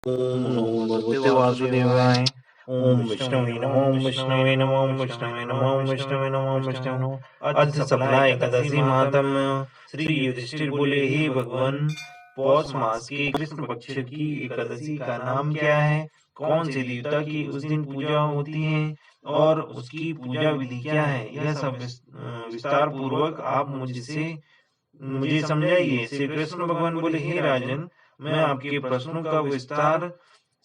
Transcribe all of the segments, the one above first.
ओम नमो भगवते वासुदेवाय। ओम विष्णवे नमो, ओम विष्णवे नमो, ओम विष्णवे नमो, ओम विष्णवे नमो, ओम विष्णवे नमो। अथ सफला एकादशी महात्म्य। श्री युधिष्ठिर बोले, हे भगवान, पौष मास के कृष्ण पक्ष की एकादशी का नाम क्या है? कौन से देवता की उस दिन पूजा होती है और उसकी पूजा विधि क्या है? यह सब विस्तार पूर्वक आप मुझे समझाइए। श्री कृष्ण भगवान बोले, हे राजन, मैं आपके प्रश्नों का विस्तार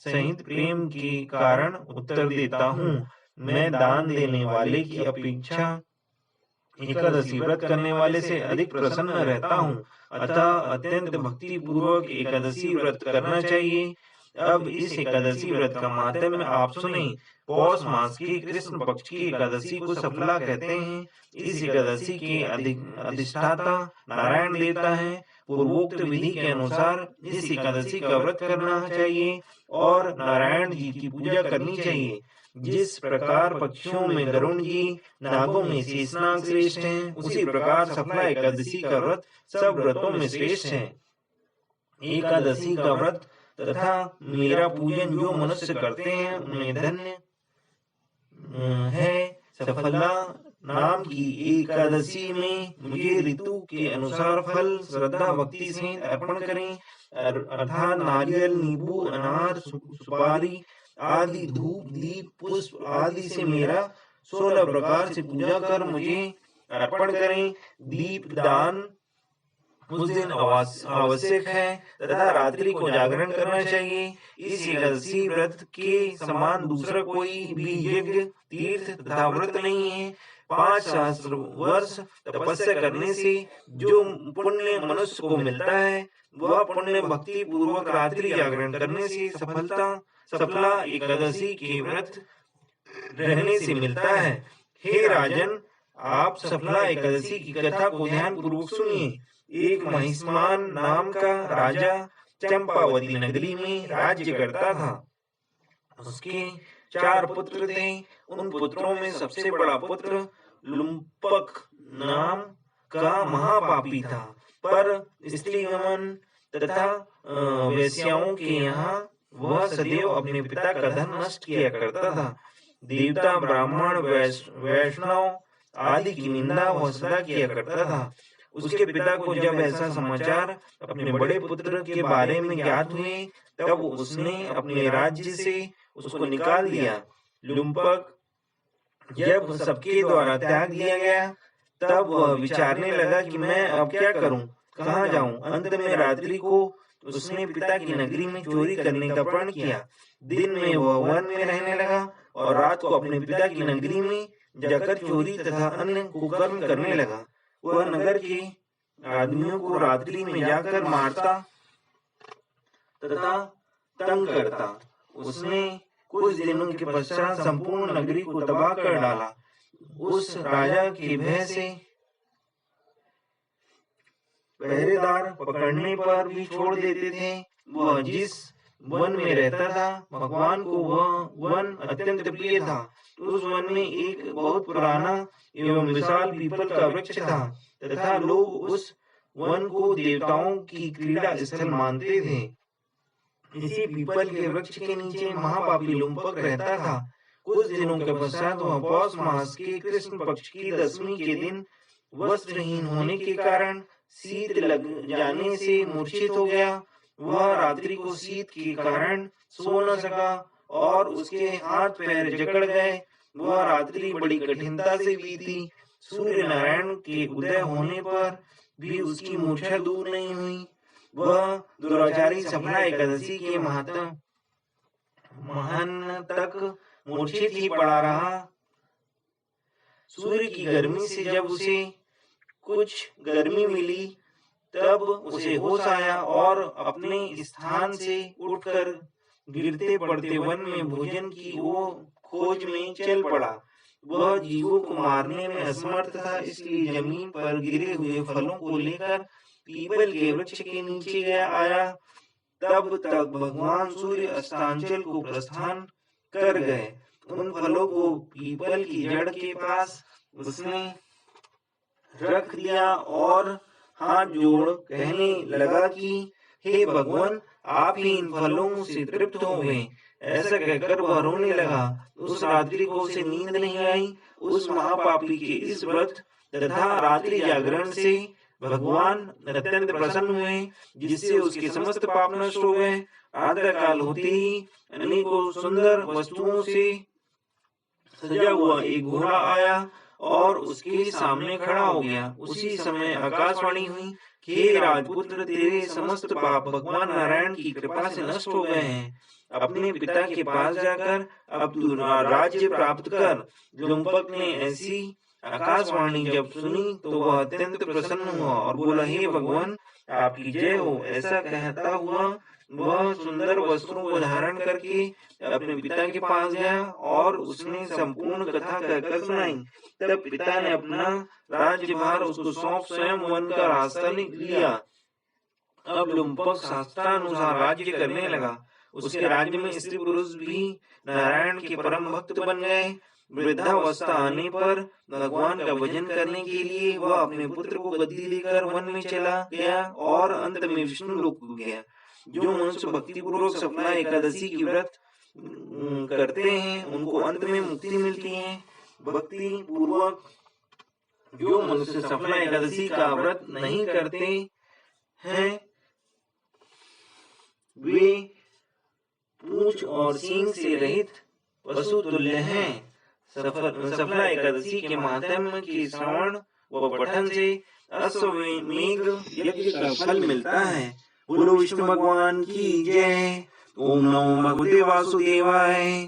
सहित प्रेम के कारण उत्तर देता हूँ। मैं दान देने वाले की अपेक्षा एकादशी व्रत करने वाले से अधिक प्रसन्न रहता हूँ। अतः अत्यंत भक्ति पूर्वक एकादशी व्रत करना चाहिए। अब इस एकादशी व्रत का माहात्म्य आप सुने। पौष मास की कृष्ण पक्ष की एकादशी को सफला कहते हैं। इस एकादशी के अधिष्ठाता नारायण देवता है। पूर्वोक्त विधि के अनुसार इस एकादशी का व्रत करना चाहिए और नारायण जी की पूजा करनी चाहिए। जिस प्रकार पक्षियों में गरुण जी, नागों में शेषनाग श्रेष्ठ हैं, उसी प्रकार सफला एकादशी का व्रत सब व्रतों में श्रेष्ठ है। एकादशी का व्रत तथा मेरा पूजन जो मनुष्य करते हैं उन्हें धन्य है। सफला नाम की एकादशी में मुझे ऋतु के अनुसार फल श्रद्धा भक्ति से अर्पण करें। अर्थात नारियल, नींबू, अनार, सुपारी आदि, धूप, दीप, पुष्प आदि से मेरा 16 प्रकार से पूजा कर मुझे अर्पण करें। दीप दान उस दिन आवश्यक है तथा रात्रि को जागरण करना चाहिए। इस एकादशी व्रत के समान दूसरा कोई भी यज्ञ, तीर्थ तथा व्रत नहीं है। 5 सहस्त्र वर्ष तपस्या करने से जो पुण्य मनुष्य को मिलता है, वह पुण्य भक्ति पूर्वक रात्रि जागरण करने से सफला एकादशी के व्रत रहने से मिलता है। हे राजन, आप सफला एकादशी की कथा को ध्यान पूर्वक सुनिए। एक महिष्मान नाम का राजा चंपावती नगरी में राज्य करता था। उसके 4 पुत्र थे। उन पुत्रों में सबसे बड़ा पुत्र लुम्पक नाम का महापापी था, पर स्त्री गमन तथा वेश्याओं के यहाँ वह सदैव अपने पिता का धन नष्ट किया करता था। देवता, ब्राह्मण, वैष्णव आदि की निंदा वह सदा किया करता था। उसके पिता को जब ऐसा समाचार अपने बड़े पुत्र के बारे में ज्ञात हुए, तब उसने अपने राज्य से उसको निकाल दिया। लुम्पक जब सबके द्वारा त्याग दिया गया, तब वह विचारने लगा कि मैं अब क्या करूं, कहाँ जाऊं। अंत में रात्रि को उसने पिता की नगरी में चोरी करने का प्रण किया। दिन में वह वन में रहने लगा और रात को अपने पिता की नगरी में जाकर चोरी तथा अन्य कुकर्म करने लगा। वह नगर के आदमियों को रात्रि में जाकर मारता तथा तंग करता। उसने कुछ दिनों के पश्चात संपूर्ण नगरी को तबाह कर डाला। उस राजा के भय से पहरेदार पकड़ने पर भी छोड़ देते थे। वह जिस वन में रहता था, भगवान को वह वन अत्यंत प्रिय था। उस वन में एक बहुत पुराना एवं विशाल पीपल का वृक्ष था तथा लोग उस वन को देवताओं की क्रीड़ा स्थल मानते थे। इसी पीपल के वृक्ष के नीचे महापापी लुम्पक रहता था। कुछ दिनों के पश्चात वह पौष मास के कृष्ण पक्ष की 10वीं के दिन वस्त्रहीन होने के कारण शीत लग जाने से मूर्छित हो गया। वह रात्रि को शीत के कारण सो न सका और उसके हाथ पैर जकड़ गए। वह रात्रि बड़ी कठिनता से बीती। सूर्य नारायण के उदय होने पर भी उसकी मूर्छा दूर नहीं हुई। वह दुराचारी सफला एकादशी के महान तक मूर्छित ही पड़ा रहा। सूर्य की गर्मी से जब उसे कुछ गर्मी मिली, तब उसे होश आया और अपने स्थान से उठकर गिरते पड़ते वन में भोजन की वो खोज में चल पड़ा। वह जीवों को मारने में असमर्थ था, इसलिए जमीन पर गिरे हुए फलों को लेकर पीपल के वृक्ष के नीचे गया आया। तब तक भगवान सूर्य अस्तांचल को प्रस्थान कर गए। उन फलों को पीपल की जड़ के पास उसने रख दिया और हाथ जोड़ कहने लगा कि हे भगवान, आप ही इन फलों से तृप्त हो गए। ऐसा कहकर वह रोने लगा। उस रात्रि को उसे नींद नहीं आई। उस महापापी के इस व्रत तथा रात्रि जागरण से भगवान अत्यंत प्रसन्न हुए, जिससे उसके समस्त पाप नष्ट हो गए। प्रातःकाल होते ही अनेकों सुंदर वस्तुओं से सजा हुआ एक घोड़ा आया और उसके सामने खड़ा हो गया। उसी समय आकाशवाणी हुई कि हे राजपुत्र, तेरे समस्त पाप भगवान नारायण की कृपा से नष्ट हो गए हैं। अपने पिता के पास जाकर अब तू राज्य प्राप्त कर। लुम्पक ने ऐसी आकाशवाणी जब सुनी तो वह अत्यंत प्रसन्न हुआ और बोला, हे भगवान, आपकी जय हो। ऐसा कहता हुआ वह सुंदर वस्त्रों को धारण करके अपने पिता के पास गया और उसने संपूर्ण कथा कहकर सुनाई। तब पिता ने अपना राज्यभार उसको सौंप स्वयं वन का रास्ता लिया। अब लुम्पक शास्त्रानुसार राज्य करने लगा। उसके राज्य में स्त्री पुरुष भी नारायण के परम भक्त बन गए। वृद्धावस्था आने पर भगवान का भजन करने के लिए वह अपने पुत्र को गद्दी देकर वन में चला गया और अंत में विष्णु लोक गया। जो मनुष्य भक्ति पूर्वक सफला एकादशी की व्रत करते हैं उनको अंत में मुक्ति मिलती है। भक्ति पूर्वक जो मनुष्य सफला एकादशी का व्रत नहीं करते हैं वे पूंछ और सींग से रहित पशु तुल्य हैं। सफला एकादशी के महात्म्य के श्रवण व पठन से अश्वमेध यज्ञ का फल मिलता है। बोलो विष्णु भगवान की जय। ओम नमो भगवते वासुदेवाय।